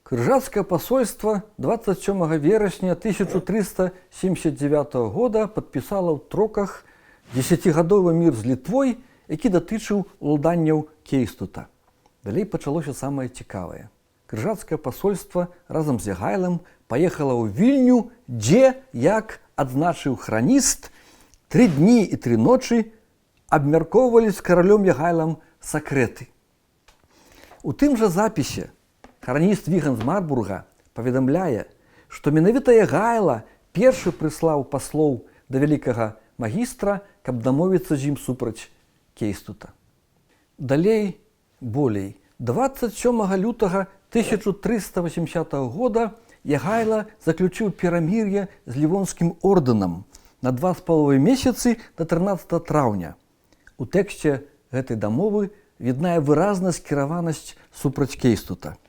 Крыжацкае пасольства 27 верасня 1379 года падпісала ў троках 10гадовы мір з Літвой, які датычыў уладанняў Кейстута. Далей пачалося самае цікавае. Крыжацкае пасольства разам з Ягайлам паехала ў Вільню, дзе, як адзначыў храніст, 3 дні і 3 ночы абмяркоўвалі з каралём Ягайлам сакрэты. У тым жа запісе храніст Віган з Марбурга паведамляе, што менавіта Ягайла першы прыслаў паслоў да вялікага магістра, каб дамовіцца з ім супраць Кейстута. Далей, болей, 27 лютага 1380 года Ягайла заключыў перамір'е з Лівонскім ордэнам на 2,5 месяцы да 13 траўня. У тэксце гэтай дамовы відная выразна скіраванасць супраць Кейстута.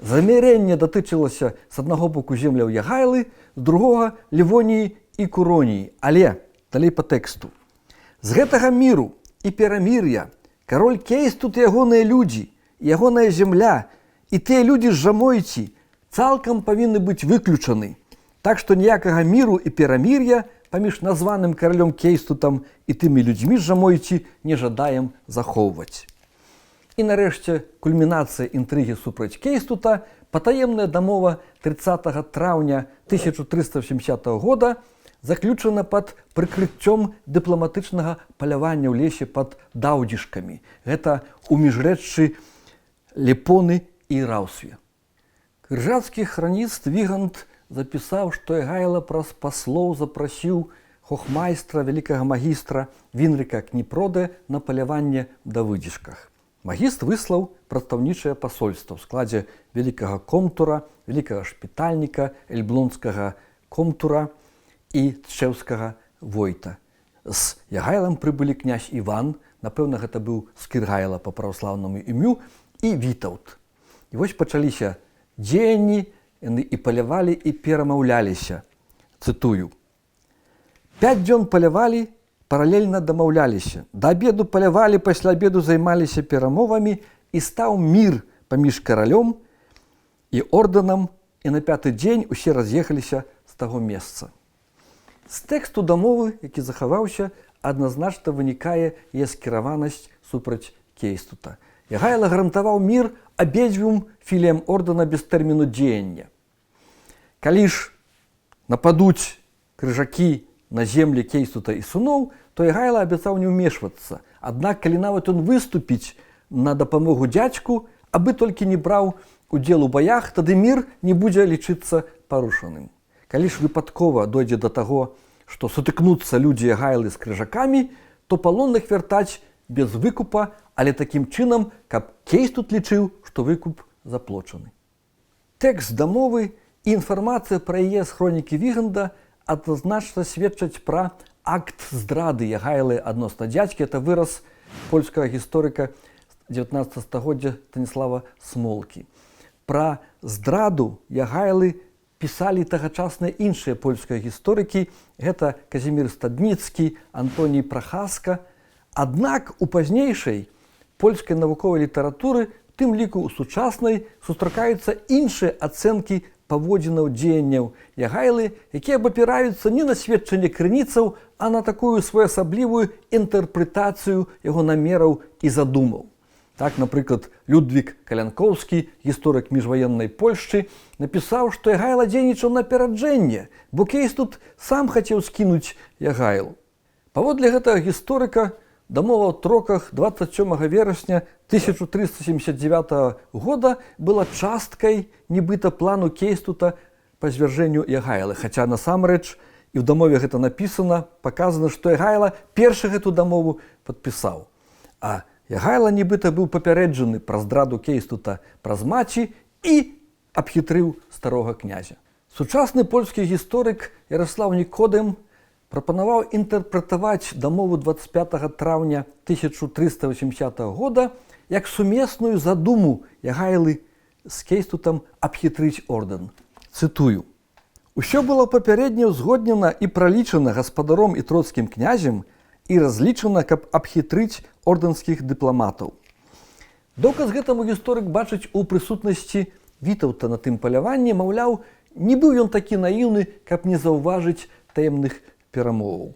Замірэнне датычылася з аднаго боку земляў Ягайлы, з другога Лівоніі і Куроніі. Але, далей па тэксту. З гэтага міру і перамір'я кароль Кейстут і ягоныя людзі, ягоная земля і тыя людзі з Жамойці цалкам павінны быць выключаны. Так што ніякага міру і перамір'я паміж названым каралём Кейстутам і тымі людзьмі з Жамойці не жадаем захоўваць. І нарэшце кульмінацыя інтрыгі супраць Кейстута, патаемная дамова 30 траўня 1380 года заключана пад прыкрыццём дыпламатычнага палявання ў лесе пад Даўдзішкамі. Гэта ў міжрэччы Лепоны і Раўсве. Крыжацкі храніст Вігант запісаў, што Ягайла праз паслоў запрасіў хохмайстра вялікага магістра Вінрыка Кніпроде на паляванне ў Давыдзішках. Магіст выслаў прадстаўнічае пасольства ў складзе вялікага комтура, вялікага шпітальніка, эльблонскага комтура і тчэўскага войта. З Ягайлам прыбылі князь Іван, напэўна, гэта быў Скіргайла па праваслаўнаму імю, і Вітаўт. І вось пачаліся дзеянні, яны і палявалі, і перамаўляліся. Цытую. 5 дзён палявалі, паралельна дамаўляліся. Да абеду палявалі, пасля абеду займаліся перамовамі, і стаў мір паміж каралём і ордэнам, і на 5-й дзень усе раз'ехаліся з таго месца. З тэксту дамовы, які захаваўся, адназначна вынікае яе скіраванасць супраць Кейстута. Ягайла гарантаваў мір абедзвюм філіям ордэна без тэрміну дзеяння. Калі ж нападуць крыжакі на землі Кейстута і сыноў, то Ягайла абяцаў не ўмешвацца. Аднак, калі нават ён выступіць на дапамогу дзядзьку, абы толькі не браў удзел у баях, тады мір не будзе лічыцца парушаным. Калі ж выпадкова дойдзе да таго, што сутыкнуцца людзі Ягайлы з крыжакамі, то палонных вяртаць без выкупа, але такім чынам, каб Кейстут лічыў, што выкуп заплочаны. Тэкст дамовы і інфармацыя пра яе з хронікі Віганда адназначна сведчаць пра акт здрады Ягайлы адносна дзядзькі. Это выраз польскага гісторыка 19 стагоддзя Станіслава Смолкі. Пра здраду Ягайлы пісалі тагачасныя іншыя польскія гісторыкі. Гэта Казімір Стадніцкі, Антоній Прахаска. Аднак у пазнейшай польскай навуковай літаратуры, у тым ліку ў сучаснай, сустракаюцца іншыя ацэнкі паводзінаў дзеянняў Ягайлы, якія абапіраюцца не на сведчанне крыніцаў, а на такую своеасаблівую інтэрпрэтацыю яго намераў і задумаў. Так, напрыклад, Людвік Калянкоўскі, гісторык міжваеннай Польшчы, напісаў, што Ягайла дзейнічаў на апераджэнне, бо Кейстут сам хацеў скінуць Ягайлу. Паводле гэтага гісторыка, дамова ў троках 27 верасня 1379 года была часткай нібыта плану Кейстута па звяржэнню Ягайлы. Хаця насамрэч і ў дамове гэта напісана, паказана, што Ягайла першы гэту дамову падпісаў. А Ягайла нібыта быў папярэджаны пра здраду Кейстута праз маці і абхітрыў старога князя. Сучасны польскі гісторык Яраслаў Нікодэм прапанаваў інтэрпрэтаваць дамову 25 траўня 1380 года як сумесную задуму Ягайлы з Кейстутам абхітрыць ордэн. Цытую. «Усё было папярэдне ўзгоднена і пралічана гаспадаром і троцкім князем і разлічана, каб абхітрыць ордэнскіх дыпламатаў». Доказ гэтаму гісторык бачыць у прысутнасці Вітаўта на тым паляванні, маўляў, не быў ён такі наіўны, каб не заўважыць таемных перамоваў.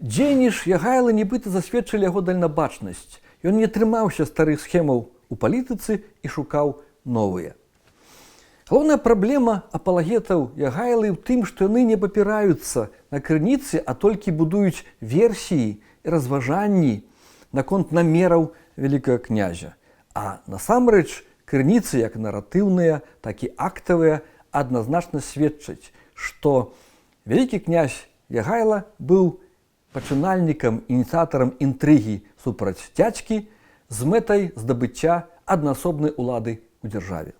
Дзеянні ж Ягайлы нібыта засведчылі яго дальнабачнасць. Ён не трымаўся старых схемаў у палітыцы і шукаў новыя. Галоўная праблема апалагетаў Ягайлы ў тым, што яны не папіраюцца на крыніцы, а толькі будуюць версіі і разважанні наконт намераў вялікага князя. А насамрэч крыніцы як наратыўныя, так і актавыя адназначна сведчаць, што вялікі князь Ягайла быў пачынальнікам, ініцыятарам інтрыгі супраць дзядзькі з мэтай здабыцця аднаасобнай улады ў дзяржаве.